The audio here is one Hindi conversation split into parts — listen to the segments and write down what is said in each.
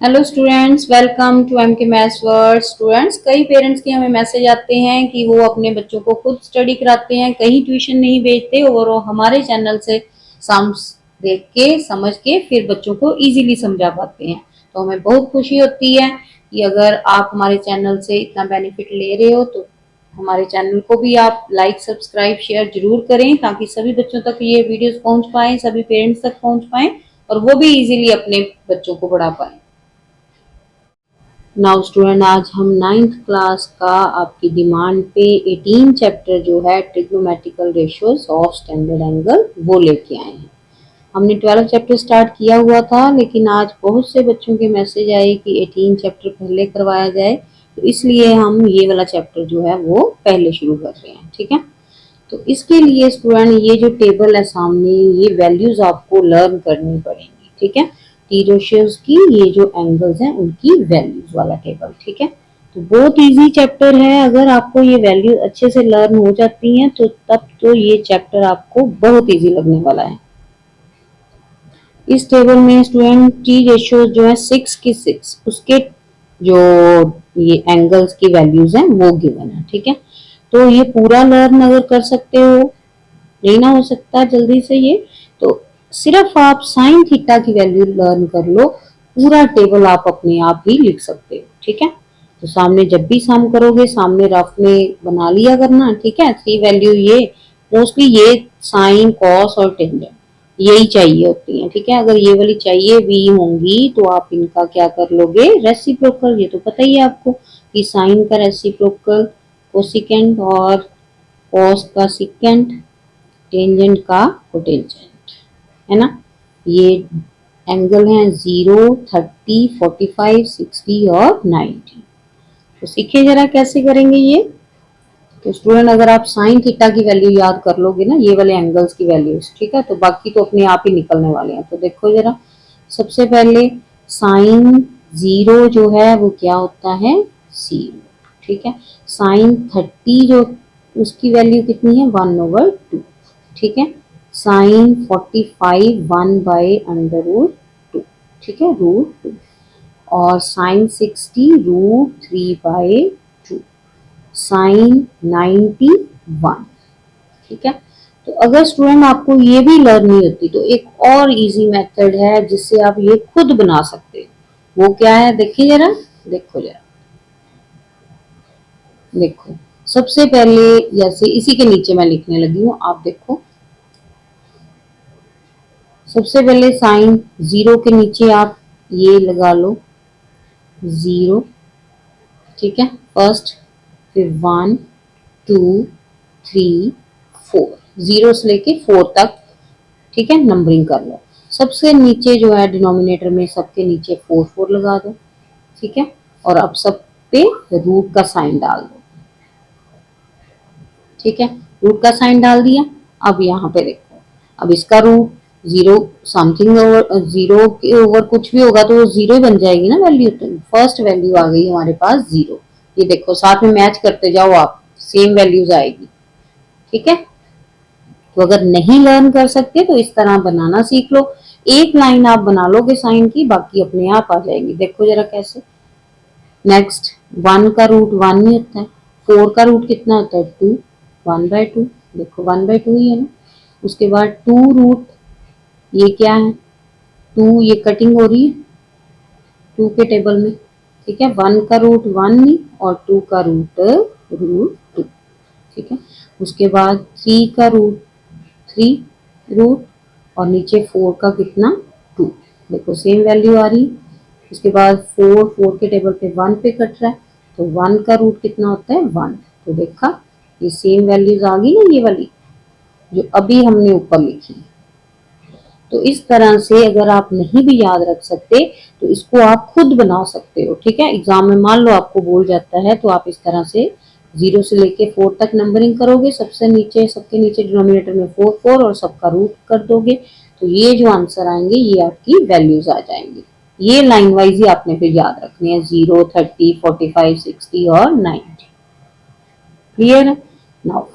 Hello students, welcome to M K maths world. Students, कई पेरेंट्स के हमें मैसेज आते हैं कि वो अपने बच्चों को खुद स्टडी कराते हैं, कहीं ट्यूशन नहीं भेजते और वो हमारे चैनल से साम्स देख के समझ के फिर बच्चों को इजीली समझा पाते हैं। तो हमें बहुत खुशी होती है कि अगर आप हमारे चैनल से इतना बेनिफिट ले रहे हो तो हमारे चैनल को भी आप लाइक, सब्सक्राइब, शेयर जरूर करें ताकि सभी बच्चों तक ये वीडियोस पहुंच पाए, सभी पेरेंट्स तक पहुंच पाए और वो भी इजीली अपने बच्चों को पढ़ा पाए। नाउ स्टूडेंट, आज हम 9th क्लास का आपकी डिमांड पे 18 चैप्टर जो है trigonometrical ratios of standard angle वो लेके आए हैं। हमने 12 चैप्टर स्टार्ट किया हुआ था, लेकिन आज बहुत से बच्चों के मैसेज आए कि 18 चैप्टर पहले करवाया जाए, तो इसलिए हम ये वाला चैप्टर जो है वो पहले शुरू कर रहे हैं। ठीक है, तो इसके लिए स्टूडेंट ये जो टेबल है सामने, ये वैल्यूज आपको लर्न करनी पड़ेंगी। ठीक है, टी रेशियोज की ये जो एंगल्स हैं उनकी वैल्यूज वाला टेबल। ठीक है, तो बहुत इजी चैप्टर है। अगर आपको ये वैल्यू अच्छे से लर्न हो जाती हैं तो तब तो ये चैप्टर आपको बहुत इजी लगने वाला है। इस टेबल में स्टूडेंट टी रेशियोज जो है 6 की 6 उसके जो ये एंगल्स की वैल्यूज हैं वो गिवन है। ठीक है, तो ये पूरा लर्न अगर कर सकते हो, नहीं ना हो सकता जल्दी से ये, तो सिर्फ आप साइन थीटा की वैल्यू लर्न कर लो, पूरा टेबल आप अपने आप ही लिख सकते हो। ठीक है, तो सामने जब भी सम करोगे सामने रफ में बना लिया करना। ठीक है, 3 वैल्यू ये मोस्टली ये साइन, कॉस और टेंजेंट यही चाहिए होती है। ठीक है, अगर ये वाली चाहिए भी होंगी तो आप इनका क्या कर लोगे, रेसिप्रोकल। ये तो पता ही है आपको कि साइन का रेसिप्रोकल कोसिकेंट और कॉस का सिकेंट, टेंजेंट का कोटेंजेंट, है ना। ये एंगल हैं 0, 30, 45, 60 और 90। तो सीखे जरा कैसे करेंगे ये। तो स्टूडेंट, अगर आप साइन थीटा की वैल्यू याद कर लोगे ना, ये वाले एंगल्स की वैल्यूज, ठीक है, तो बाकी तो अपने आप ही निकलने वाले हैं। तो देखो जरा, सबसे पहले साइन 0 जो है वो क्या होता है, 0। ठीक है, साइन 30 जो उसकी वैल्यू कितनी है, 1/2। ठीक है, साइन 45 1/√2। ठीक है, √2। और साइन 60 √3/2। साइन 91। ठीक है, तो अगर स्टूडेंट आपको ये भी लर्न नहीं होती तो एक और इजी मेथड है जिससे आप ये खुद बना सकते हो। वो क्या है, देखिए जरा, देखो जरा, देखो सबसे पहले जैसे इसी के नीचे मैं लिखने लगी हूँ, आप देखो। सबसे पहले साइन 0 के नीचे आप ये लगा लो 0। ठीक है, फर्स्ट, फिर 1 2 3 4, 0 से लेके 4 तक। ठीक है, नंबरिंग कर लो। सबसे नीचे जो है डिनोमिनेटर में सबके नीचे 4 4 लगा दो। ठीक है, और अब सब पे रूट का साइन डाल दो। ठीक है, रूट का साइन डाल दिया। अब यहाँ पे देखो, अब इसका रूट 0 समथिंग ओवर 0 के ओवर कुछ भी होगा तो वो 0 ही बन जाएगी ना वैल्यू। तो फर्स्ट वैल्यू आ गई हमारे पास 0। ये देखो, साथ में मैच करते जाओ आप, सेम वैल्यूज आएगी। ठीक है, तो अगर नहीं लर्न कर सकते तो इस तरह बनाना सीख लो। एक लाइन आप बना लोगे साइन की, बाकी अपने आप आ जाएगी। देखो जरा कैसे। नेक्स्ट, 1 का रूट 1 ही होता है, 4 का रूट कितना होता है, 2, 1/2। देखो 1/2 ही है ना। उसके बाद 2 रूट, ये क्या है, 2, ये कटिंग हो रही है 2 के टेबल में। ठीक है, 1 का रूट 1 ही और 2 का रूट √2। ठीक है, उसके बाद 3 का रूट 3 रूट और नीचे 4 का कितना, 2। देखो सेम वैल्यू आ रही। उसके बाद 4 के टेबल पे 1 पे कट रहा है, तो 1 का रूट कितना होता है, 1। तो देखा, ये सेम वैल्यूज आ गई ना, ये वाली जो अभी हमने ऊपर लिखी। तो इस तरह से अगर आप नहीं भी याद रख सकते तो इसको आप खुद बना सकते हो। ठीक है, एग्जाम में मान लो आपको बोल जाता है तो आप इस तरह से 0 से लेके 4 तक नंबरिंग करोगे, सबसे नीचे सबके नीचे डिनोमिनेटर में 4 4 और सबका रूट कर दोगे, तो ये जो आंसर आएंगे ये आपकी वैल्यूज आ जाएंगी। ये लाइन वाइज ही आपने फिर याद रखनी है, 0 30 45 60 और 90। क्लियर है। नाउ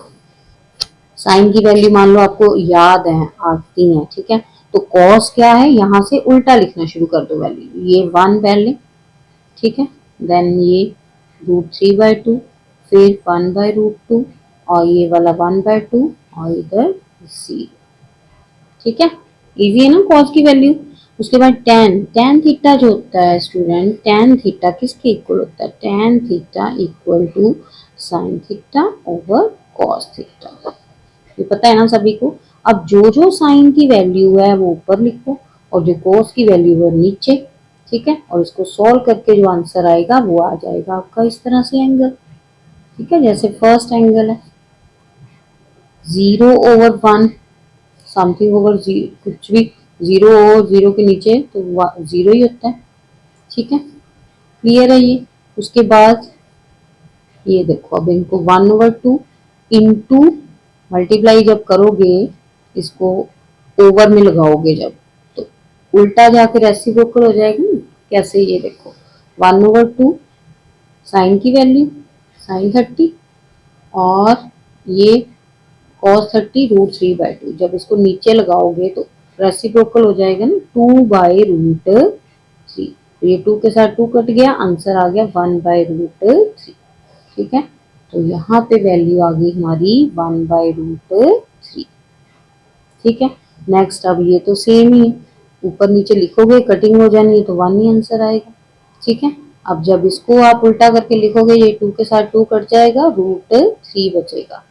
साइन की वैल्यू मान लो आपको याद है, आती है। ठीक है, तो कॉस क्या है, यहाँ से उल्टा लिखना शुरू कर दो वैल्यू, ये 1 पहले, ठीक है, देन ये √3/2, फिर 1/√2 और ये वाला 1/2 और इधर 0, ठीक है, इजी है ना कॉस की वैल्यू। उसके बाद टेन थीटा जो होता है स्टूडेंट, टेन थीटा किसके इक्वल होता है, tan theta equal to sine theta over cos theta, ये पता है ना सभी को। अब जो जो साइन की वैल्यू है वो ऊपर लिखो और जो कॉस की वैल्यू है नीचे, ठीक है, और इसको सॉल्व करके जो आंसर आएगा वो आ जाएगा आपका इस तरह से एंगल, ठीक है। जैसे फर्स्ट एंगल है 0/1 समथिंग ओवर जीरो, कुछ भी 0 और 0 के नीचे तो 0 ही होता है, ठीक है, क्लियर है ये। उसके बाद ये देखो, अब इनको 1/2 इंटू मल्टीप्लाई जब करोगे, इसको ओवर में लगाओगे जब, तो उल्टा जाकर रेसिप्रोकल हो जाएगा ना, कैसे, ये देखो 1/2 साइन की वैल्यू साइन 30 और ये cos 30 √3/2, जब इसको नीचे लगाओगे तो रेसिप्रोकल हो जाएगा ना 2/√3, ये 2 के साथ 2 कट गया, आंसर आ गया 1/√3, ठीक है। तो यहाँ पे वैल्यू आ गई हमारी 1/√3, ठीक है। नेक्स्ट अब ये तो सेम ही है, ऊपर नीचे लिखोगे कटिंग हो जानी है तो 1 ही आंसर आएगा, ठीक है। अब जब इसको आप उल्टा करके लिखोगे, ये 2 के साथ 2 कट जाएगा, √3 बचेगा।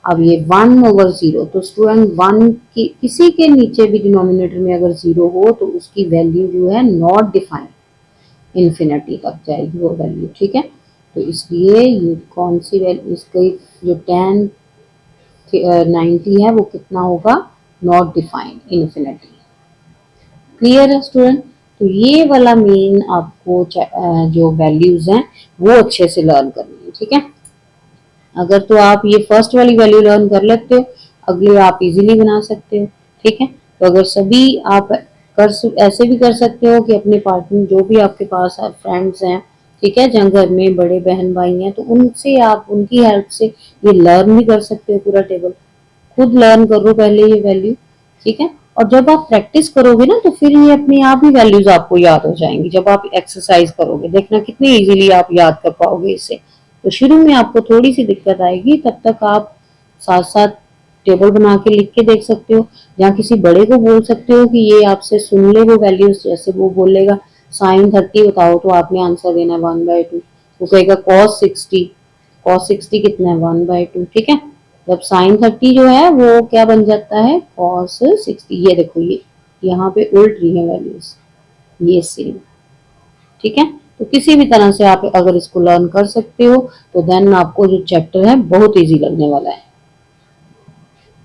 अब ये 1/0, तो स्टूडेंट 1 की किसी के नीचे भी डिनोमिनेटर में अगर 0 हो तो उसकी वैल्यू जो है नॉट डिफाइंड, इन्फिनिटी तक जाएगी वो वैल्यू, ठीक है। तो इसलिए ये कौन सी वैल्यू, इसकी जो tan 90 है वो कितना होगा, नॉट डिफाइंड, इन्फिनिटी, क्लियर है स्टूडेंट। तो ये वाला मेन आपको जो वैल्यूज हैं वो अच्छे से लर्न करनी है, ठीक है। अगर तो आप ये फर्स्ट वाली वैल्यू लर्न कर लेते हो, अगले आप इजीली बना सकते हो, ठीक है। तो अगर सभी आप ऐसे भी कर सकते हो कि अपने पार्टनर जो भी आपके पास फ्रेंड्स हैं, ठीक है, जहाँ घर में बड़े बहन भाई हैं, तो उनसे आप उनकी हेल्प से ये लर्न भी कर सकते हो पूरा टेबल, खुद लर्न करो पहले ये वैल्यू, ठीक है। और जब आप प्रैक्टिस करोगे ना तो फिर ये अपने आप ही वैल्यूज आपको याद हो जाएंगी, जब आप एक्सरसाइज करोगे देखना कितनी इजीली आप याद कर पाओगे इसे। तो शुरू में आपको थोड़ी सी दिक्कत आएगी, तब तक आप साथ साथ टेबल बना के लिख के देख सकते हो, या किसी बड़े को बोल सकते हो कि ये आपसे सुन ले वो वैल्यूज, जैसे वो बोलेगा साइन 30 बताओ तो आपने आंसर देना है 1/2, वो कहेगा cos 60 कितना है 1/2, ठीक है। जब साइन 30 जो है वो क्या बन जाता है cos 60, ये देखो ये यहाँ पे उल्ट रही है वैल्यूज, ये सेम, ठीक है। तो किसी भी तरह से आप अगर इसको लर्न कर सकते हो तो देन आपको जो चैप्टर है बहुत इजी लगने वाला है।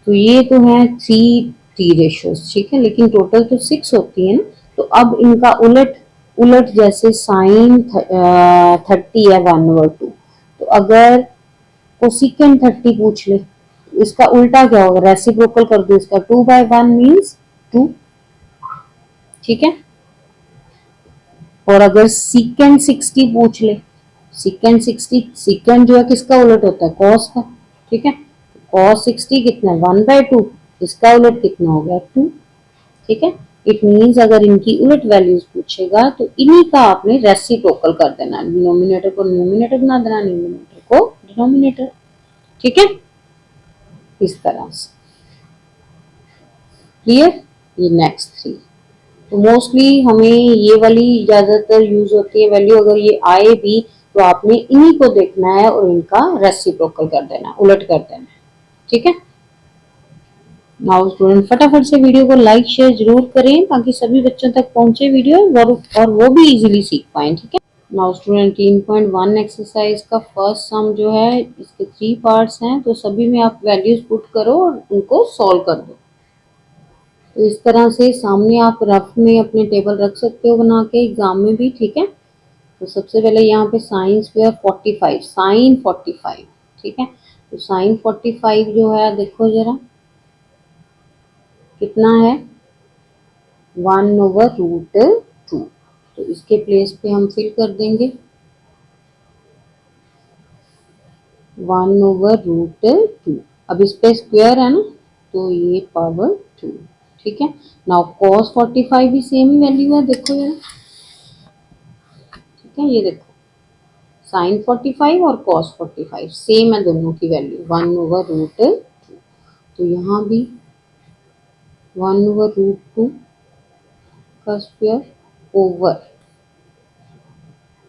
तो ये तो है 3 रेशियोज, ठीक है, लेकिन टोटल तो 6 होती है ना। तो अब इनका उलट उलट, जैसे साइन 30 है 1/2, तो अगर कोसिकेंट 30 पूछ ले, इसका उल्टा क्या होगा, रेसिप्रोकल कर दो इसका, 2/1 मीन्स 2, ठीक है। और अगर सीकेंट 60 पूछ ले, सीकेंट 60, सीकेंट जो है किसका उलट होता है, कॉस का, ठीक है। कॉस 60 कितना है 1/2, इसका उलट कितना हो गया 2, ठीक है। इट मीन्स अगर इनकी उलट वैल्यूज पूछेगा तो इन्हीं का आपने रेसिप्रोकल कर देना, डिनोमिनेटर को न्यूमिनेटर बना देना, न्यूमिनेटर को डिनोमिनेटर, ठीक है, इस तरह से, क्लियर। ये नेक्स्ट 3, तो मोस्टली हमें ये वाली ज्यादातर यूज होती है वैल्यू, अगर ये आए भी तो आपने इन्हीं को देखना है और इनका रेसिप्रोकल कर देना, उलट कर देना, ठीक है। नाउ स्टूडेंट फटाफट से वीडियो को लाइक शेयर जरूर करें ताकि सभी बच्चों तक पहुंचे वीडियो और वो भी इजीली सीख पाएं, ठीक है। नाउ स्टूडेंट 3.1 एक्सरसाइज का फर्स्ट सम जो है, इसके 3 पार्ट्स हैं, तो सभी में आप वैल्यूज पुट करो और उनको सॉल्व कर दो। तो इस तरह से सामने आप रफ में अपने टेबल रख सकते हो बना के एग्जाम में भी, ठीक है। तो सबसे पहले यहाँ पे साइन स्क्वायर 45, साइन 45, ठीक है। तो साइन 45 जो है देखो जरा कितना है 1/√2, तो इसके प्लेस पे हम फिल कर देंगे 1/√2। अब इस पे स्क्वायर है ना, तो ये पावर 2, ठीक है। नाउ cos 45 भी सेम ही वैल्यू है, देखो यार, ठीक है, ये देखो sin 45 और cos 45 सेम है दोनों की वैल्यू 1/√2। तो यहाँ भी 1/√2 का square over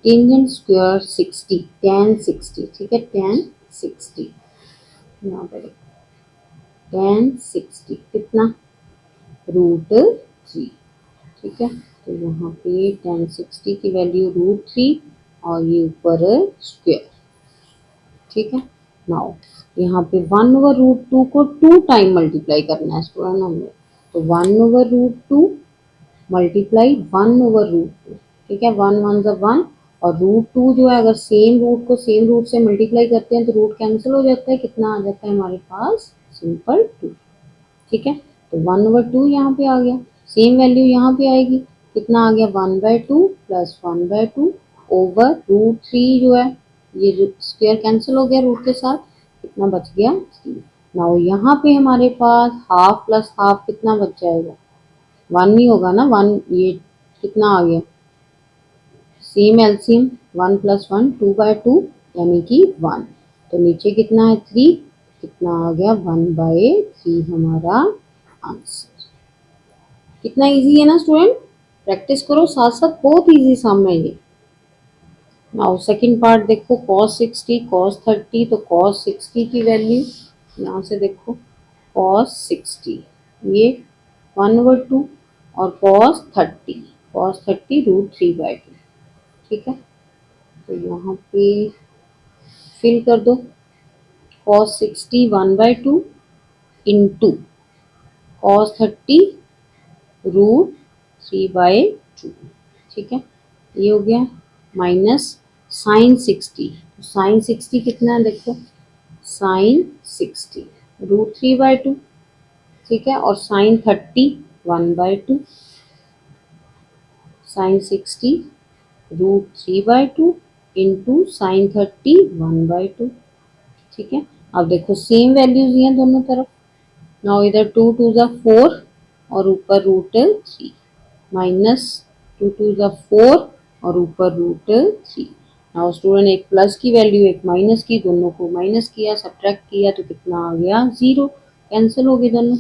tangent square 60 tan 60, ठीक है, tan 60 यहाँ पे tan 60 कितना √3, ठीक है। तो यहाँ पे tan 60 की वैल्यू √3 और ये ऊपर स्क्वायर, ठीक है। नाउ यहाँ पे 1/√2 को 2 टाइम मल्टीप्लाई करना है स्टूडेंट हमें, तो 1/√2 मल्टीप्लाई 1/√2, ठीक है, 1 1 ज़ा 1 और √2 जो है अगर सेम रूट को सेम रूट से मल्टीप्लाई करते हैं तो रूट कैंसिल हो जाता है, कितना आ जाता है हमारे पास सिंपल 2, ठीक है। तो 1/2 यहाँ पे आ गया, सेम वैल्यू यहाँ पे आएगी, कितना आ गया 1/2 प्लस 1/2 ओवर √3 जो है ये जो स्क्वायर कैंसिल हो गया रूट के साथ, कितना बच गया 3। नाउ यहाँ पे हमारे पास हाफ प्लस हाफ कितना बच जाएगा, 1 ही होगा ना, 1 ये कितना आ गया सेम एलसीएम 1 + 1 2/2 यानी कि 1, तो नीचे कितना है 3, कितना आ गया 1/3 हमारा आंसर। कितना इजी है ना स्टूडेंट, प्रैक्टिस करो साथ साथ, बहुत इजी सम है ये। नाउ सेकंड पार्ट देखो cos 60 cos 30, तो cos 60 की वैल्यू यहाँ से देखो cos 60 ये 1/2 और cos 30 √3/2, ठीक है। तो यहाँ पे फिल कर दो cos 60 1/2 इंटू cos 30 √3/2, ठीक है, ये हो गया माइनस sin 60, sin 60 कितना है देखो sin 60 √3/2, ठीक है, और sin 30 1/2, sin 60 √3/2 इंटू sin 30 1/2, ठीक है। अब देखो सेम वैल्यूज हैं दोनों तरफ, नाउ इधर 2 2 ज़ा 4 और ऊपर √3 माइनस 2 2 ज़ा 4 और ऊपर √3। नाउ स्टूडेंट एक प्लस की वैल्यू एक माइनस की, दोनों को माइनस किया सब्ट्रैक्ट किया तो कितना आ गया 0, कैंसिल हो गए दोनों,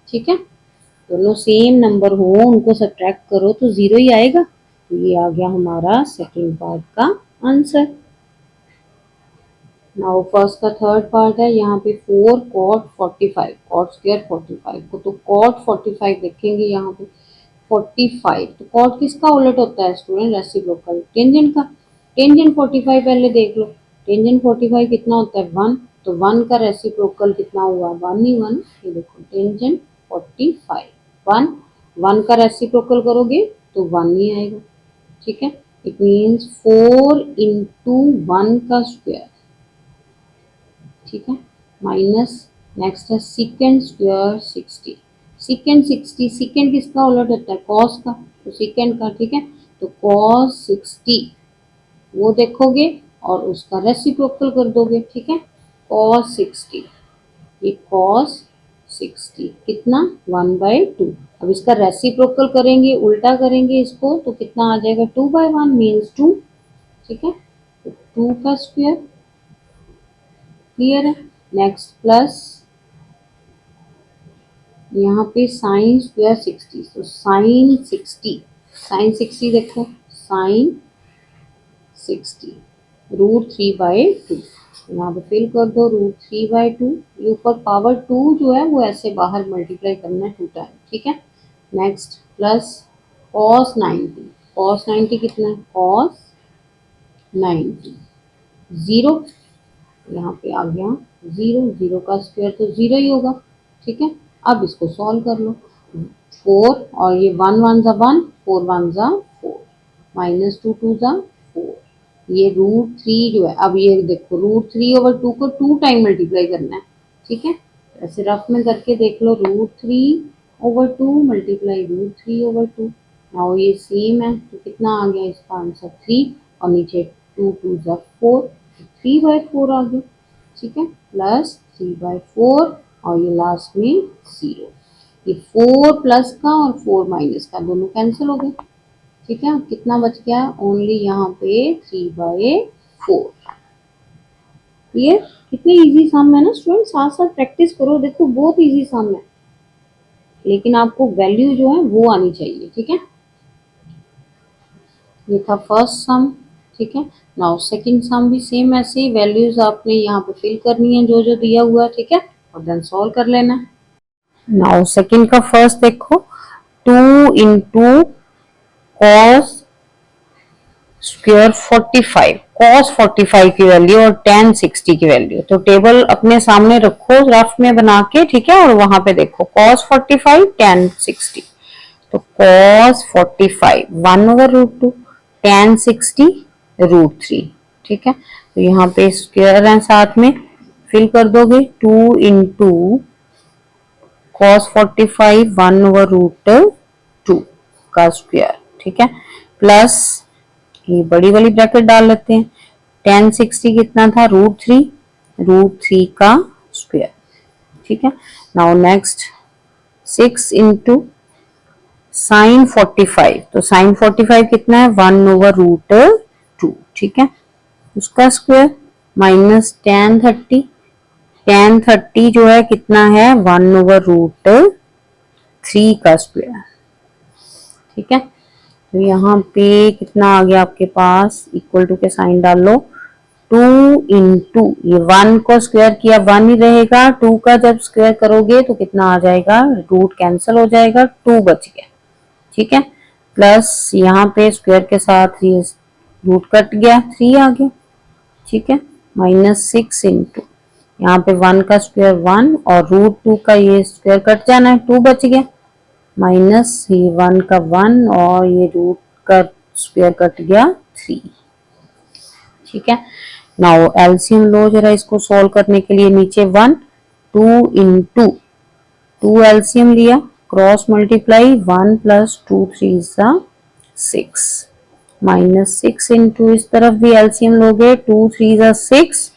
ठीक है। दोनों सेम नंबर हो उनको सब्ट्रैक्ट करो तो 0 ही आएगा, तो ये आ गया हमारा सेकंड पार्ट का आंसर। नाउ फर्स्ट का थर्ड पार्ट है, यहाँ पे 4 cot 45 cot स्क्वायर 45 को, तो cot 45 देखेंगे यहाँ पे 45, तो cot किसका उलट होता है स्टूडेंट, रेसिप्रोकल टेंजेंट का। टेंजेंट 45 पहले देख लो, टेंजेंट 45 कितना होता है 1, तो 1 का रेसिप्रोकल कितना हुआ 1 ही 1, ये देखो टेंजेंट 45 1, 1 का रेसिप्रोकल करोगे तो 1 ही आएगा, ठीक है। इट मीन्स 4 इंटू 1 का स्क्वायर, ठीक है, माइनस नेक्स्ट है सेकेंड स्क्वायर 60, सेकेंड 60, सेकेंड किसका उलट होता है कॉस का, तो सेकेंड का, ठीक है। तो कॉस 60 वो देखोगे और उसका रेसिप्रोकल कर दोगे, ठीक है, कॉस 60 ये कॉस 60 कितना 1/2, अब इसका रेसिप्रोकल करेंगे उल्टा करेंगे इसको तो कितना आ जाएगा 2/1 मीन्स 2, ठीक है, तो 2 का स्क्वायर, क्लियर है। नेक्स्ट प्लस यहाँ पे साइन स्क्वायर 60, तो साइन 60 देखो साइन 60 √3/2, यहाँ पे फिल कर दो √3/2, ये ऊपर पावर 2 जो है वो ऐसे बाहर मल्टीप्लाई करना है 2 टाइम, ठीक है। नेक्स्ट प्लस cos 90 कितना है cos 90 0, यहाँ पे आ गया 0, 0 का स्क्वायर तो 0 ही होगा, ठीक है। अब इसको सॉल्व कर लो, 4 और ये 1 1 ज़ा 1 4 1 ज़ा 4 माइनस 2 2 ज़ा 4, ये √3 जो है, अब ये देखो √3/2 को 2 टाइम मल्टीप्लाई करना है, ठीक है, ऐसे रफ में करके देख लो √3/2 मल्टीप्लाई √3/2, और ये सेम है तो कितना आ गया इसका आंसर 3 और नीचे 2 2 ज़ा 4 3/4 आ गया, ठीक है, प्लस 3/4 और ये लास्ट में 0, ये 4 प्लस का और 4 माइनस का दोनों कैंसिल हो गए। ठीक है, कितना बच गया? ओनली यहाँ पे 3/4। ये कितने इजी सम है ना स्टूडेंट, साथ साथ प्रैक्टिस करो, देखो बहुत इजी सम है, लेकिन आपको वैल्यू जो है वो आनी चाहिए। ठीक है, ये था फर्स्ट सम। ठीक है, नाउ सेकंड सम भी सेम ऐसे ही वैल्यूज आपने यहाँ पे फिल करनी है जो जो दिया हुआ है। ठीक है, और देन सॉल्व कर लेना। नाउ सेकंड का फर्स्ट देखो, 2 इंटू कॉस स्क्वायर 45, cos 45 की वैल्यू और tan 60 की वैल्यू। तो टेबल अपने सामने रखो रफ में बना के। ठीक है, और वहां पे देखो cos 45 tan 60। तो cos 45 1/√2, tan 60 √3। ठीक है, तो यहाँ पे स्क्वायर है साथ में, फिल कर दोगे 2 इंटू cos 45 1/√2 का स्क्वायर। ठीक है, प्लस ये बड़ी वाली ब्रैकेट डाल लेते हैं, tan 60 कितना था? √3 का स्क्वायर। ठीक है, नाउ नेक्स्ट 6 इंटू साइन 45, तो साइन 45 कितना है? 1/√2। ठीक है, उसका स्क्वायर माइनस tan 30 जो है कितना है? 1/√3 का स्क्वायर। ठीक है, तो यहाँ पे कितना आ गया आपके पास? इक्वल टू के साइन डाल लो, 2 इंटू ये 1 को स्क्वायर किया 1 ही रहेगा, 2 का जब स्क्वायर करोगे तो कितना आ जाएगा? रूट कैंसिल हो जाएगा, 2 बच गया। ठीक है, प्लस यहाँ पे स्क्वायर के साथ ये रूट कट गया, 3 आ गया। ठीक है, माइनस 6 इंटू यहाँ पे 1 का स्क्वायर 1 और √2 का ये स्क्वायर कट जाना है, 2 बच गया, माइनस ये 1 का 1 और ये रूट का स्क्वायर कट गया 3। ठीक है, नाउ एलसीएम लो जरा इसको सॉल्व करने के लिए। नीचे 1, 2 इंटू 2 एलसीएम लिया, cross multiply 1 plus 2 3 6, minus 6 into इस तरफ भी एलसीएम लोगे, 2 3 6।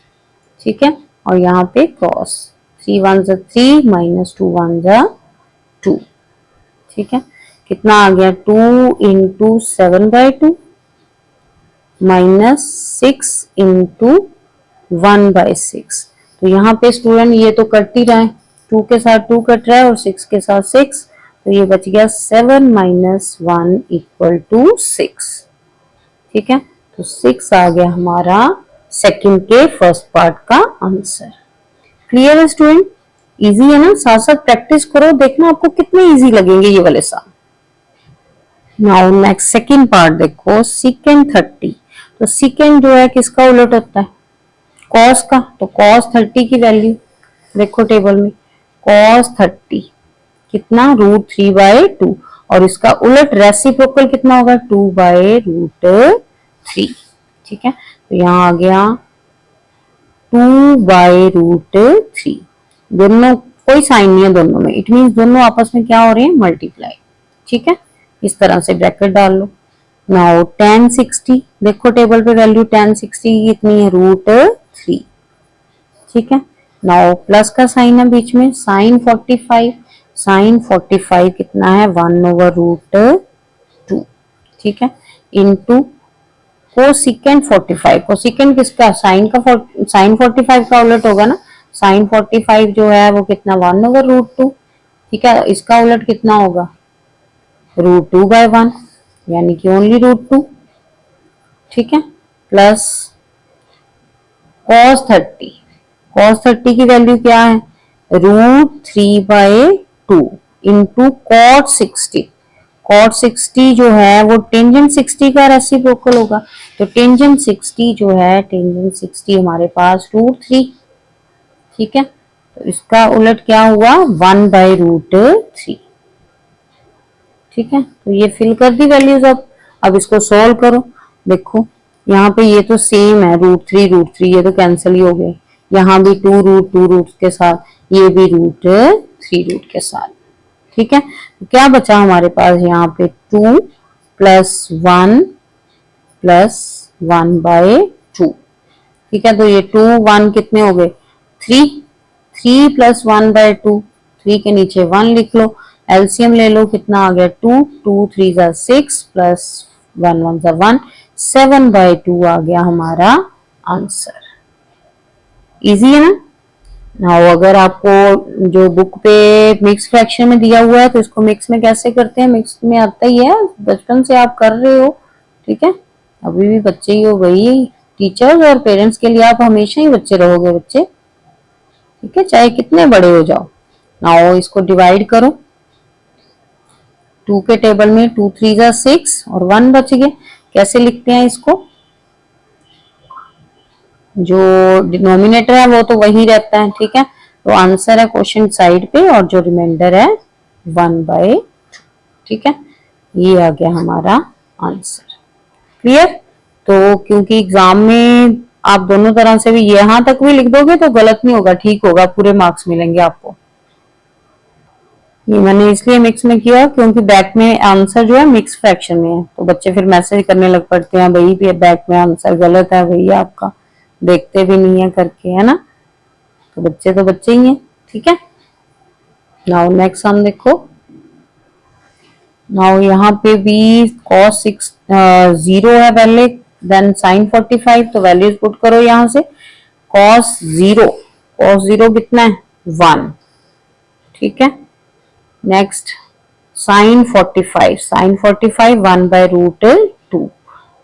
ठीक है, और यहाँ पे क्रॉस 3 1 3 माइनस 2 1 2। ठीक है, कितना आ गया? 2 इंटू 7/2 माइनस 6 इंटू 1/6। तो यहाँ पे स्टूडेंट ये तो कट ही रहा है, 2 के साथ 2 कट रहा है और 6 के साथ 6, तो ये बच गया 7 माइनस 1 इक्वल टू 6। ठीक है, तो 6 आ गया हमारा सेकंड के फर्स्ट पार्ट का आंसर। क्लियर है स्टूडेंट? इजी है ना, साथ साथ प्रैक्टिस करो, देखना आपको कितने इजी लगेंगे ये वाले सम। नाउ नेक्स्ट सेकंड पार्ट देखो, सेकंड 30। तो सेकंड जो है किसका उलट होता है? cos का। तो cos 30 की वैल्यू देखो टेबल में, cos 30 कितना? √3/2 और इसका उलट रेसिप्रोकल कितना होगा? 2/√3। ठीक है, तो यहाँ आ गया 2/√3। दोनों कोई साइन नहीं है दोनों में, इट मीन दोनों आपस में क्या हो रहे हैं? मल्टीप्लाई। ठीक है, इस तरह से ब्रैकेट डाल लो। नाउ tan 60 देखो टेबल पे वैल्यू, tan 60 कितनी है? √3। ठीक है, नाउ प्लस का साइन है बीच में, साइन 45, साइन 45 कितना है? 1/√2। ठीक है, इंटू कोसेकेंट 45, कोसेकेंट किसका? साइन का, साइन 45 का उलट होगा ना, साइन 45 जो है वो कितना? 1/√2। ठीक है, इसका उलट कितना होगा? √2/1, यानी कि ओनली √2। ठीक है, प्लस cos 30, cos 30 की वैल्यू क्या है? √3/2 इंटू cot 60, cot 60 जो है वो टेंजेंट 60 का रेसिप्रोकल होगा, तो टेंजेंट 60 जो है, टेंजेंट 60 हमारे पास √3। ठीक है, तो इसका उलट क्या हुआ? 1/√3। ठीक है, तो ये फिल कर दी वैल्यूज। अब इसको सॉल्व करो। देखो यहाँ पे ये तो सेम है, √3 ये तो कैंसिल ही हो गए, यहाँ भी 2 रूट के साथ, ये भी √3 रूट के साथ। ठीक है, तो क्या बचा हमारे पास? यहाँ पे 2 प्लस 1 प्लस 1/2। ठीक है, तो ये 2 1 कितने हो गए? 3 प्लस 1/2, 3 के नीचे 1 लिख लो, एलसीएम ले लो, कितना आ गया 2, 2 3 जा 6 प्लस 1 1 जा 1, 7/2 आ गया हमारा आंसर। इजी है ना। नाउ अगर आपको जो बुक पे मिक्स फ्रैक्शन में दिया हुआ है तो इसको मिक्स में कैसे करते हैं, मिक्स में आता ही है, बचपन से आप कर रहे हो, ठीक है, अभी भी बच्चे ही हो, वही टीचर्स और पेरेंट्स के लिए आप हमेशा ही बच्चे रहोगे बच्चे, ठीक है, चाहे कितने बड़े हो जाओ। नाउ इसको डिवाइड करो, 2 के टेबल में 2 3 जा 6 और 1 बच गए। कैसे लिखते हैं इसको, जो डिनोमिनेटर है वो तो वही रहता है, ठीक है, तो आंसर है क्वेश्चन साइड पे और जो रिमाइंडर है 1/2, ठीक है, ये आ गया हमारा आंसर। क्लियर। तो क्योंकि एग्जाम में आप दोनों तरह से भी यहां तक भी लिख दोगे तो गलत नहीं होगा, ठीक होगा, पूरे मार्क्स मिलेंगे आपको। ये मैंने इसलिए मिक्स में किया क्योंकि बैक में आंसर जो है मिक्स फ्रैक्शन में है, तो बच्चे फिर मैसेज करने लग पड़ते हैं, भाई बैक में आंसर गलत है भैया आपका, देखते भी नहीं है करके, है ना, तो बच्चे ही हैं, ठीक है। नाउ नेक्स्ट सम देखो। नाउ यहाँ पे भी cos 6 0 है पहले, देन sin 45, तो वैल्यूज पुट करो यहाँ से। cos 0 कितना है 1, ठीक है। Next sin 45 1/√2,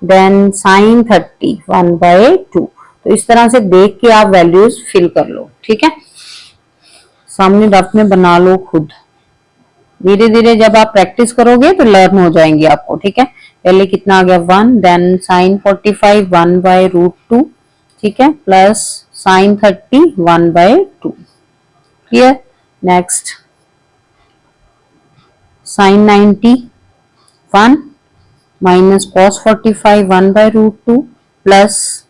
then sin 30 1/2। तो इस तरह से देख के आप वैल्यूज फिल कर लो, ठीक है, सामने रफ में बना लो खुद। धीरे धीरे जब आप प्रैक्टिस करोगे तो लर्न हो जाएंगे आपको, ठीक है। पहले कितना आ गया 1, देन sin 45 1/√2, ठीक है, plus sin 30 1/2। Clear. Next sin 90 1 minus cos 45 1/√2 plus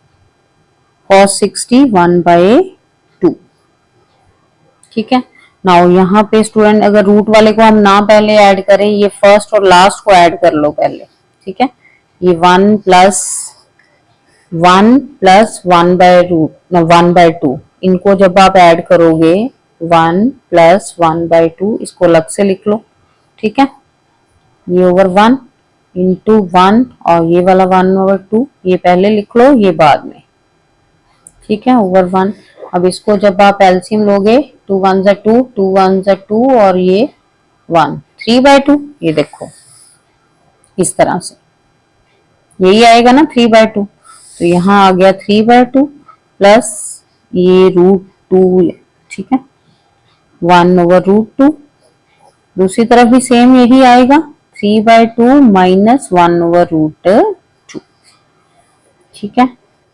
cos 60 1/2, ठीक है। नाउ यहाँ पे स्टूडेंट अगर रूट वाले को हम ना पहले ऐड करें, ये फर्स्ट और लास्ट को ऐड कर लो पहले, ठीक है। ये 1 प्लस 1/2, इनको जब आप ऐड करोगे 1 प्लस 1/2, इसको अलग से लिख लो, ठीक है। ये ओवर 1 इंटू 1 और ये वाला 1/2, ये पहले लिख लो, ये बाद में, ठीक है, ओवर 1। अब इसको जब आप एलसीएम लोगे 2 1 जा 2, 2 1 जा 2 और ये 1, 3/2, ये देखो इस तरह से यही आएगा ना 3/2, तो यहाँ आ गया 3/2 प्लस ये √2, ठीक है, 1/√2। दूसरी तरफ भी सेम यही आएगा 3/2 माइनस 1/√2, ठीक है।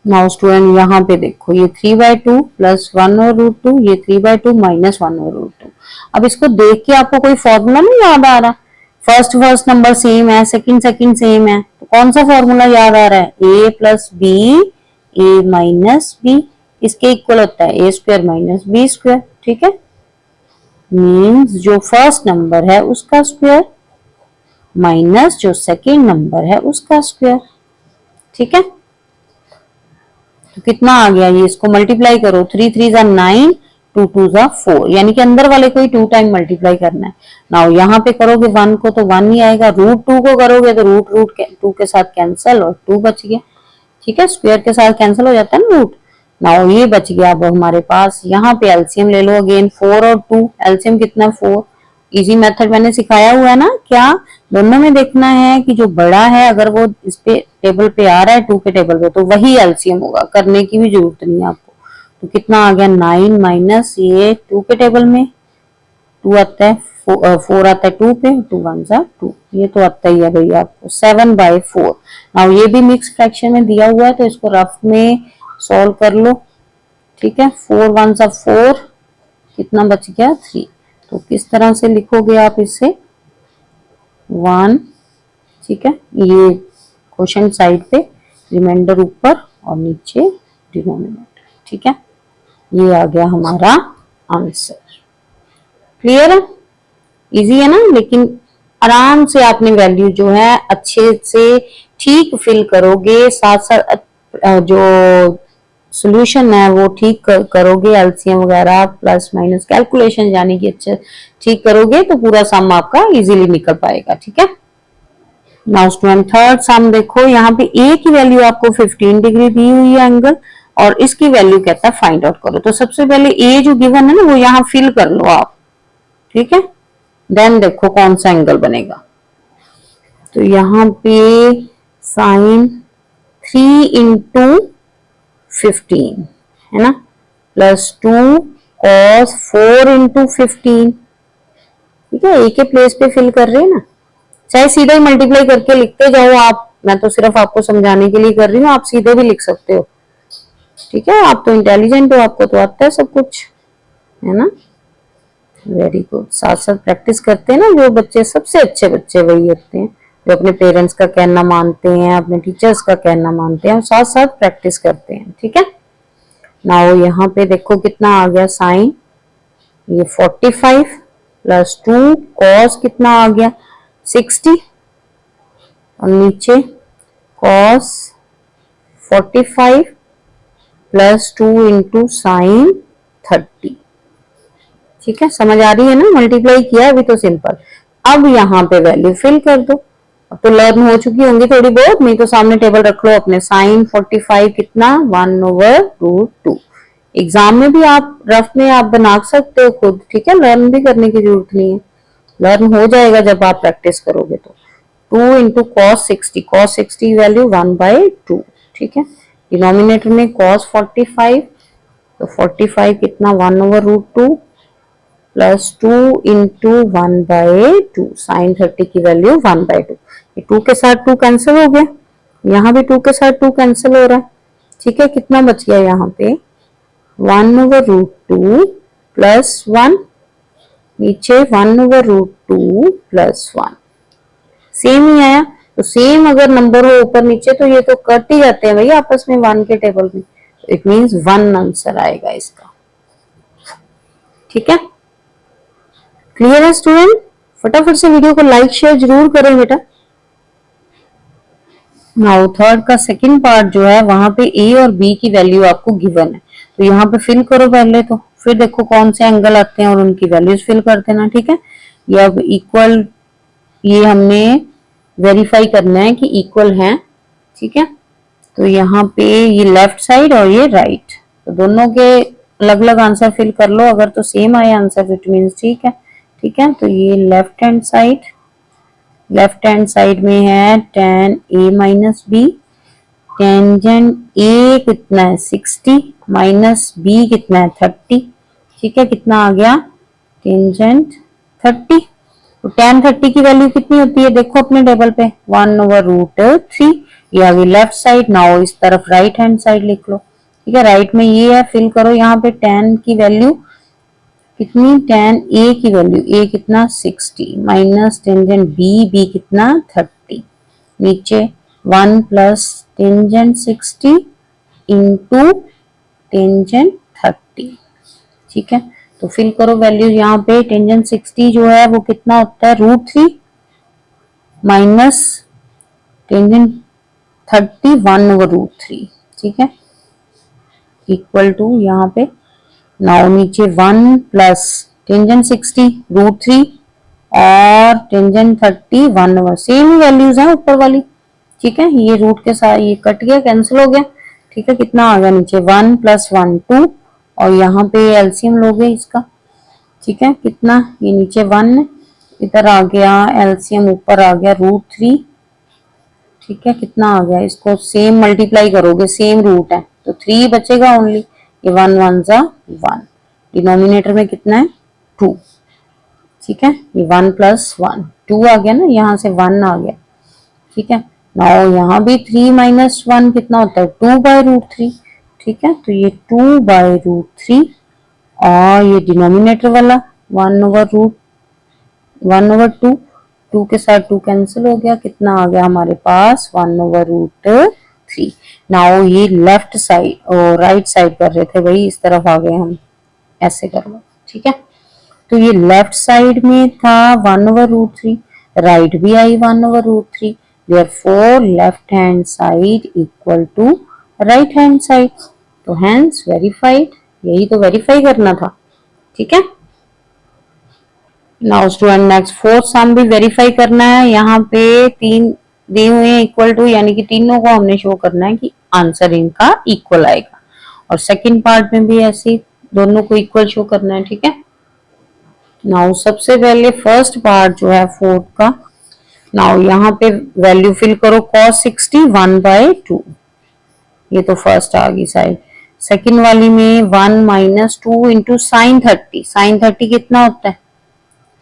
नाउ स्टूडेंट यहाँ पे देखो ये 3/2 प्लस 1/√2, ये 3/2 माइनस 1/√2। अब इसको देख के आपको कोई फॉर्मूला नहीं याद आ रहा, फर्स्ट नंबर सेम है, सेकंड सेम है, तो कौन सा फॉर्मूला याद आ रहा है, a plus B a minus B, इसके इक्वल होता है a² माइनस b², ठीक है। मीन्स जो फर्स्ट नंबर है उसका स्क्वायर माइनस जो सेकंड नंबर है उसका स्क्वायर, ठीक है। तो कितना आ गया, ये इसको मल्टीप्लाई करो, 3 3 जा 9, 2 2 जा 4, यानी कि अंदर वाले को ही 2 टाइम मल्टीप्लाई करना है। नाउ यहाँ पे करोगे 1 को तो 1 ही आएगा, √2 को करोगे तो √2 के साथ कैंसिल और 2 बच गया, ठीक है, स्क्वायर के साथ कैंसिल हो जाता है ना रूट। नाउ ये बच गया अब हमारे पास। यहाँ पे एलसीएम ले लो अगेन, 4 और 2, एलसीएम कितना 4। इजी मेथड मैंने सिखाया हुआ है ना, क्या दोनों में देखना है कि जो बड़ा है अगर वो इस पे टेबल पे आ रहा है 2 के टेबल पे तो वही एलसीएम होगा, करने की भी जरूरत नहीं है आपको। तो कितना आ गया 9 माइनस ये 2 के टेबल में 2 आता है, 4 आता है 2 पे, 2 1 जा 2, ये तो आता ही है भैया आपको 7/4। नाउ ये भी मिक्स फ्रैक्शन में दिया हुआ है तो इसको रफ में सॉल्व कर लो, ठीक है। 4 1 जा 4, कितना बच गया 3। तो किस तरह से लिखोगे आप इसे 1, ठीक है, ये क्वेश्चन साइड पे, रिमाइंडर ऊपर और नीचे डिनोमिनेटर, ठीक है। ये आ गया हमारा आंसर। क्लियर है, इजी है ना, लेकिन आराम से आपने वैल्यू जो है अच्छे से ठीक फिल करोगे, साथ साथ जो सॉल्यूशन है वो ठीक करोगे, एलसीएम वगैरह प्लस माइनस कैलकुलेशन यानी कि अच्छे ठीक करोगे तो पूरा सम आपका इजीली निकल पाएगा। ठीक है, नाउ स्टूडेंट थर्ड सम देखो, यहाँ पे ए की वैल्यू आपको 15 डिग्री दी हुई है एंगल, और इसकी वैल्यू कहता है फाइंड आउट करो। तो सबसे पहले ए जो गिवन है ना वो यहाँ फिल कर लो आप। ठीक है, देन देखो कौन सा एंगल बनेगा। तो यहाँ पे साइन 3 इंटू 15 है ना, प्लस 2 कॉस 4 इंटू 15। ठीक है, ए के प्लेस पे फिल कर रहे हैं ना, चाहे सीधा ही मल्टीप्लाई करके लिखते जाओ आप, मैं तो सिर्फ आपको समझाने के लिए कर रही हूँ, आप सीधे भी लिख सकते हो। ठीक है, आप तो इंटेलिजेंट हो, आपको तो आता है सब कुछ, है ना। वेरी गुड, साथ साथ प्रैक्टिस करते हैं ना, जो बच्चे सबसे अच्छे बच्चे वही होते हैं जो अपने पेरेंट्स का कहना मानते हैं, अपने टीचर्स का कहना मानते हैं और साथ साथ प्रैक्टिस करते हैं। ठीक है, नाउ यहाँ पे देखो कितना आ गया साइन, ये 45 प्लस 2 कॉस कितना आ गया 60, और नीचे कॉस 45 प्लस 2 इंटू साइन 30। ठीक है, समझ आ रही है ना, मल्टीप्लाई किया अभी तो सिंपल। अब यहाँ पे वैल्यू फिल कर दो, अब तो लर्न हो चुकी होंगी थोड़ी बहुत, नहीं तो सामने टेबल रख लो अपने। साइन 45 कितना 1/√2। एग्जाम में भी आप रफ में आप बना सकते हो खुद। ठीक है, लर्न भी करने की जरूरत नहीं है, लर्न हो जाएगा जब आप प्रैक्टिस करोगे। तो 2 इंटू कॉस 60, कॉस 60 वैल्यू 1/2। ठीक है, डिनोमिनेटर में कॉस 45, तो 45 कितना 1/√2 प्लस 2 इंटू 1/2, साइन 30 की वैल्यू 1/2। ये 2 के साथ 2 कैंसिल हो गया, यहाँ भी 2 के साथ 2 कैंसिल हो रहा है। ठीक है, कितना बच गया यहाँ पे 1/√2 प्लस 1, नीचे 1/√2 प्लस 1, सेम ही आया। तो सेम अगर नंबर हो ऊपर नीचे तो ये तो कट ही जाते हैं भाई आपस में 1 के टेबल में, इट मींस 1 आंसर आएगा इसका। ठीक है, क्लियर है स्टूडेंट? फटाफट से वीडियो को लाइक शेयर जरूर करें बेटा। नाउ थर्ड का सेकंड पार्ट जो है वहां पे ए और बी की वैल्यू आपको गिवन है, तो यहाँ पे फिल करो पहले, तो फिर देखो कौन से एंगल आते हैं और उनकी वैल्यूज फिल कर देना। ठीक है, ये अब इक्वल, ये हमने वेरीफाई करना है कि इक्वल है। ठीक है, तो यहाँ पे ये लेफ्ट साइड और ये राइट, तो दोनों के अलग अलग आंसर फिल कर लो, अगर तो सेम आए आंसर इट मींस ठीक है। ठीक है, तो ये लेफ्ट हैंड साइड में है tan a minus B, tangent a कितना है 60 माइनस b कितना है 30। ठीक है, कितना आ गया टेंजेंट 30, तो tan 30 की वैल्यू कितनी होती है देखो अपने टेबल पे 1/√3। ये आ गई लेफ्ट साइड। नाउ इस तरफ राइट हैंड साइड लिख लो। ठीक है, राइट में ये है, फिल करो यहाँ पे tan की वैल्यू कितनी, tan a की वैल्यू a कितना 60 माइनस टेंजेंट b कितना 30, नीचे 1 प्लस टेंजेंट 60 इंटू टेंजेंट 30। ठीक है, तो फिल करो वैल्यू यहाँ पे, टेंजेंट 60 जो है वो कितना होता है √3 माइनस टेंजेंट 30 1/√3। ठीक है, इक्वल टू यहाँ पे नाउ नीचे 1 प्लस टेंजेंट 60 √3 और टेंजेंट 30 1/, सेम ही वैल्यूज हैं ऊपर वाली। ठीक है, ये रूट के साथ ये कट गया, कैंसिल हो गया। ठीक है, कितना आ गया नीचे 1 प्लस 1 2, और यहाँ पे एलसीएम लोगे इसका। ठीक है, कितना, ये नीचे 1 इधर आ गया, एलसीएम ऊपर आ गया √3। ठीक है, कितना आ गया, इसको सेम मल्टीप्लाई करोगे, सेम रूट है तो 3 बचेगा ओनली, ये 1 1 जा 1, डिनोमिनेटर में कितना है 2। ठीक है, ये 1 प्लस 1 2 आ गया ना, यहाँ से 1 आ गया। ठीक है, नाउ यहाँ भी 3 माइनस 1 कितना होता है 2/√3। ठीक है, तो ये 2/√3 और ये डिनोमिनेटर वाला 1/2, 2 के साथ 2 कैंसिल हो गया, कितना आ गया हमारे पास 1/√3। नाउ ये लेफ्ट साइड और राइट साइड कर रहे थे भाई, इस तरफ आ गए हम, ऐसे कर लो। ठीक है, तो ये लेफ्ट साइड में था 1/√3, राइट भी आई 1/√3, therefore left hand side equal to right hand side. तो हैंस वेरीफाइड, यही तो वेरीफाई करना था। ठीक है, now student next fourth sum भी वेरीफाई करना है। यहाँ पे 3 दिए हुए हैं इक्वल टू, यानी कि तीनों को हमने शो करना है कि आंसर इनका इक्वल आएगा। और सेकंड पार्ट में भी ऐसे दोनों को इक्वल शो करना है। ठीक है, नाउ सबसे पहले फर्स्ट पार्ट जो है फोर्थ का, नाउ यहाँ पे वैल्यू फिल करो cos 60 1/2, ये तो फर्स्ट आ गई साइड। सेकंड वाली में 1 माइनस 2 इंटू साइन 30, साइन 30 कितना होता है,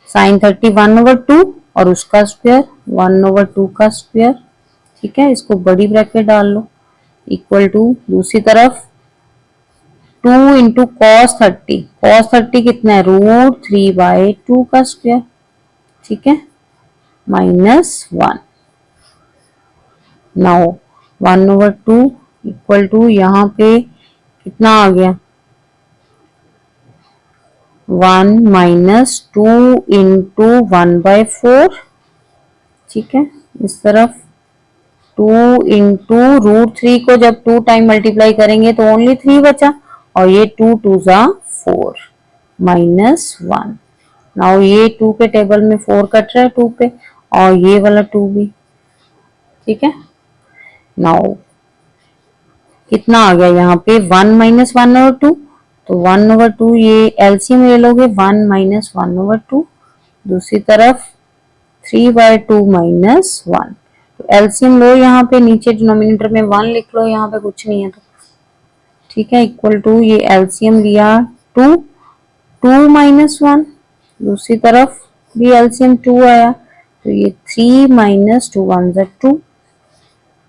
साइन 30 1/2 और उसका स्क्वायर 1/2 का स्क्वायर। ठीक है, इसको बड़ी ब्रैकेट डाल लो, इक्वल टू दूसरी तरफ 2 इंटू कॉस 30, कॉस 30 कितना है √3/2 का स्क्वायर। ठीक है, -1, नाउ 1/2 इक्वल टू यहाँ पे कितना आ गया 1 माइनस 2 इंटू 1/4। ठीक है, इस तरफ 2 इंटू √3 को जब 2 टाइम मल्टीप्लाई करेंगे तो ओनली 3 बचा, और ये 2 2 जा 4 -1। नाउ ये 2 के टेबल में 4 कट रहा है 2 पे, और ये वाला 2 भी। ठीक है, नाउ कितना आ गया यहाँ पे 1 माइनस 1/2, तो 1/2 ये एलसीएम ले लोगे 1 माइनस 1/2, दूसरी तरफ 3/2 -1, तो एलसीएम लो यहाँ पे, नीचे डिनोमिनेटर में 1 लिख लो, यहाँ पे कुछ नहीं है तो। ठीक है, इक्वल टू ये एलसीएम लिया 2, 2 -1, दूसरी तरफ भी एलसीएम 2 आया, तो ये 3 माइनस 2 1 2,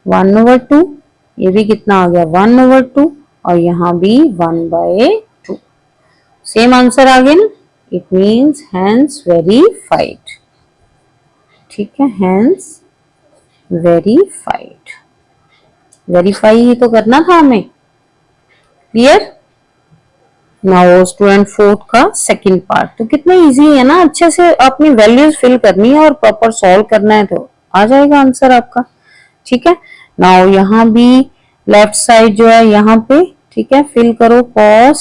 1/2, ये भी कितना आ गया 1/2, और यहाँ भी 1/2, सेम आंसर आ गया ना, इट मीन्स हैंस वेरीफाइड। ठीक है, हैंस वेरीफाइड, वेरीफाई ही तो करना था हमें। क्लियर, नाउ स्टूडेंट फोर्थ का सेकंड पार्ट, तो कितना इजी है ना, अच्छे से अपनी वैल्यूज फिल करनी है और प्रॉपर सॉल्व करना है तो आ जाएगा आंसर आपका। ठीक है, नाउ यहाँ भी लेफ्ट साइड जो है यहाँ पे, ठीक है, फिल करो cos,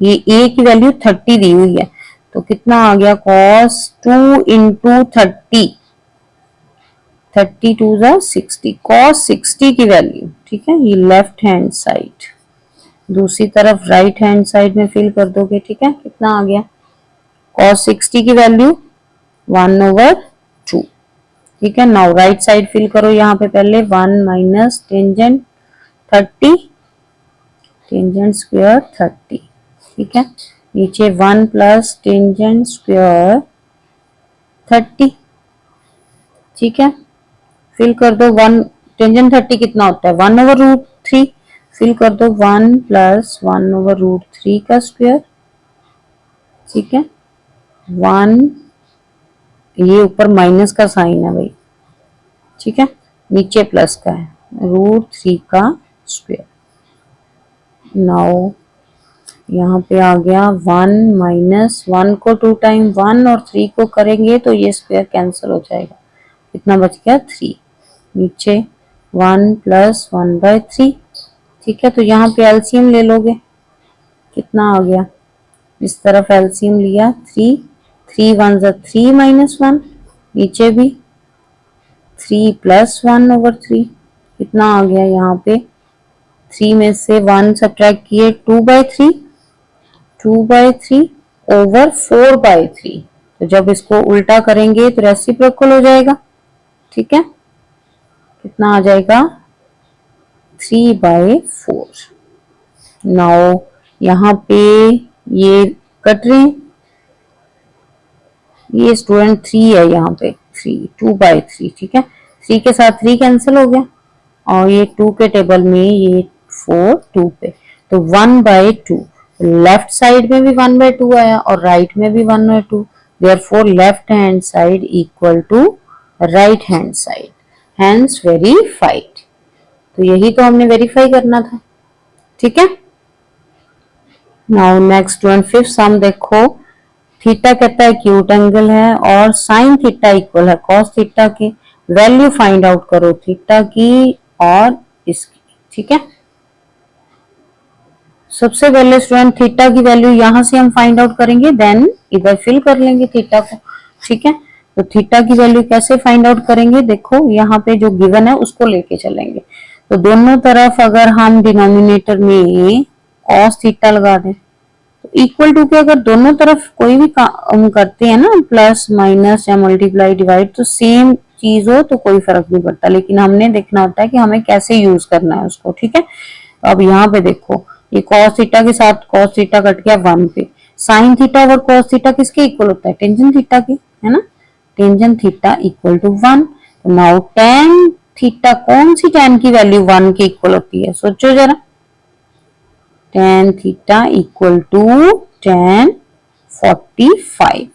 ये a की वैल्यू 30 दी हुई है, तो कितना आ गया cos 2 इंटू 30, 32 जा 60, cos 60 की वैल्यू। ठीक है, ये लेफ्ट हैंड साइड, दूसरी तरफ राइट हैंड साइड में फिल कर दोगे। ठीक है, कितना आ गया cos 60 की वैल्यू 1/2। ठीक है, नाउ राइट साइड फिल करो, यहाँ पे पहले 1 माइनस टेंजेंट 30, टेंजेंट स्क्वायर 30। ठीक है, नीचे 1 प्लस टेंजेंट स्क्वायर 30। ठीक है, फिल कर दो 1, टेंजेंट 30 कितना होता है 1/√3, फिल कर दो 1 प्लस 1/√3 का स्क्वायर। ठीक है, 1, ये ऊपर माइनस का साइन है भाई। ठीक है, नीचे प्लस का है √3 का स्क्वायर। नाउ यहाँ पे आ गया 1 माइनस 1 को 2 टाइम 1 और 3 को करेंगे तो ये स्क्वायर कैंसिल हो जाएगा, कितना बच गया 3, नीचे 1 प्लस 1/3। ठीक है, तो यहाँ पे एलसीएम ले लोगे, कितना आ गया, इस तरफ एलसीएम लिया 3, 3 1 जा 3 -1, नीचे भी 3 प्लस 1/3, कितना आ गया यहाँ पे 3 में से 1 सब्ट्रैक्ट किए 2/3, 2/3 ओवर 4/3, तो जब इसको उल्टा करेंगे तो रेसिप्रोकल हो जाएगा। ठीक है, कितना आ जाएगा 3/4। नाउ यहाँ पे ये कट रहे हैं, ये स्टूडेंट 3 है, यहाँ पे 3, 2/3। ठीक है, 3 के साथ 3 कैंसिल हो गया, और ये 2 के टेबल में ये 4 2 पे, तो 1/2, लेफ्ट साइड में भी 1/2 आया और राइट में भी 1/2, therefore left hand side equal to right hand side, hence verified. तो यही तो हमने वेरीफाई करना था। ठीक है, now next student fifth sum देखो, थीटा कहता है एक्यूट एंगल है और साइन थीटा इक्वल है कॉस थीटा के, वैल्यू फाइंड आउट करो थीटा की और इसकी। ठीक है, सबसे पहले स्टूडेंट थीटा की वैल्यू यहाँ से हम फाइंड आउट करेंगे, देन इधर फिल कर लेंगे थीटा को। ठीक है, तो थीटा की वैल्यू कैसे फाइंड आउट करेंगे, देखो यहाँ पे जो गिवन है उसको लेके चलेंगे। तो दोनों तरफ अगर हम डिनोमिनेटर में cos थीटा लगा दें तो इक्वल टू के अगर दोनों तरफ कोई भी काम करते हैं ना, प्लस माइनस या मल्टीप्लाई डिवाइड, तो सेम चीज हो तो कोई फर्क नहीं पड़ता, लेकिन हमने देखना होता है कि हमें कैसे यूज करना है उसको। ठीक है, तो अब यहाँ पे देखो ये cos थीटा के साथ cos थीटा कट गया 1 पे, sin थीटा और cos थीटा किसके इक्वल होता है, टेंजेंट थीटा के, है ना, टेंजेंट थीटा इक्वल टू 1। तो नाउ tan थीटा, कौन सी tan की वैल्यू 1 के इक्वल होती है, सोचो जरा, tan theta equal to tan 45,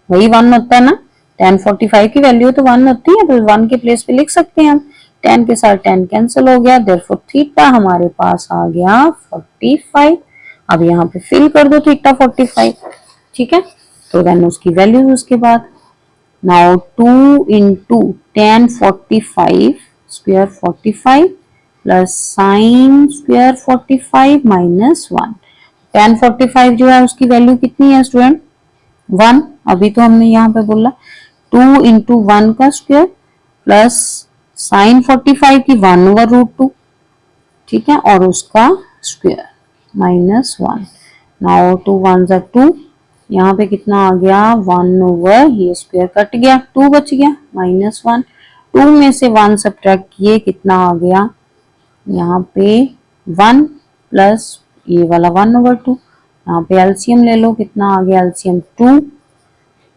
वही 1 होता है ना, tan 45 की वैल्यू तो 1 होती है, तो 1 के प्लेस पे लिख सकते हैं हम, tan के साथ tan कैंसिल हो गया, देयरफॉर थीटा हमारे पास आ गया 45। अब यहाँ पे फिल कर दो थीटा 45। ठीक है, तो देन उसकी वैल्यू उसके बाद, now 2 into tan 45 square 45 plus sine square 45 minus 1। tan 45 जो है उसकी वैल्यू कितनी है स्टूडेंट, 1, अभी तो हमने यहाँ पे बोला 2 इंटू 1 का स्क्वायर प्लस साइन 45 की 1/√2, ठीक है, और उसका स्क्वायर माइनस 1। नाउ 2 1 जा 2, यहाँ पे कितना आ गया 1/, ये स्क्वायर कट गया, 2 बच गया माइनस 1। 2 में से 1 सब्ट्रैक्ट किए, कितना आ गया यहाँ पे 1 प्लस ये वाला 1/2। यहाँ पे एलसीएम ले लो, कितना आ गया एलसीएम 2,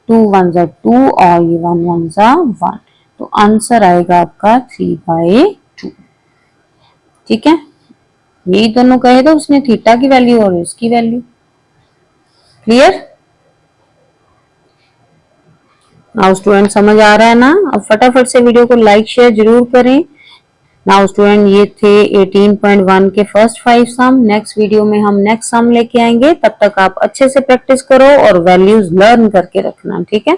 2 1 जा 2 और ये 1 1 जा 1, तो आंसर आएगा आपका 3/2। ठीक है, यही दोनों कहे तो उसने थीटा की वैल्यू और इसकी वैल्यू। क्लियर, नाउ स्टूडेंट समझ आ रहा है ना, अब फटाफट से वीडियो को लाइक शेयर जरूर करें। नाउ स्टूडेंट ये थे 18.1 के फर्स्ट 5 सम, नेक्स्ट वीडियो में हम नेक्स्ट सम लेके आएंगे, तब तक आप अच्छे से प्रैक्टिस करो और वैल्यूज लर्न करके रखना। ठीक है,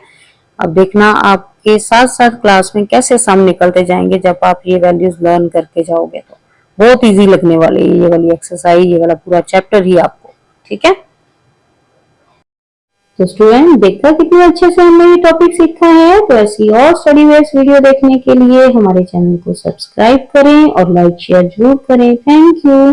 अब देखना आपके साथ साथ क्लास में कैसे सम निकलते जाएंगे जब आप ये वैल्यूज लर्न करके जाओगे, तो बहुत इजी लगने वाली है ये वाली एक्सरसाइज, ये वाला पूरा चैप्टर ही आपको। ठीक है, तो स्टूडेंट देखा कितने अच्छे से हमने ये टॉपिक सीखा है। तो ऐसी और स्टडी बेस्ड वीडियो देखने के लिए हमारे चैनल को सब्सक्राइब करें और लाइक शेयर जरूर करें। Thank you.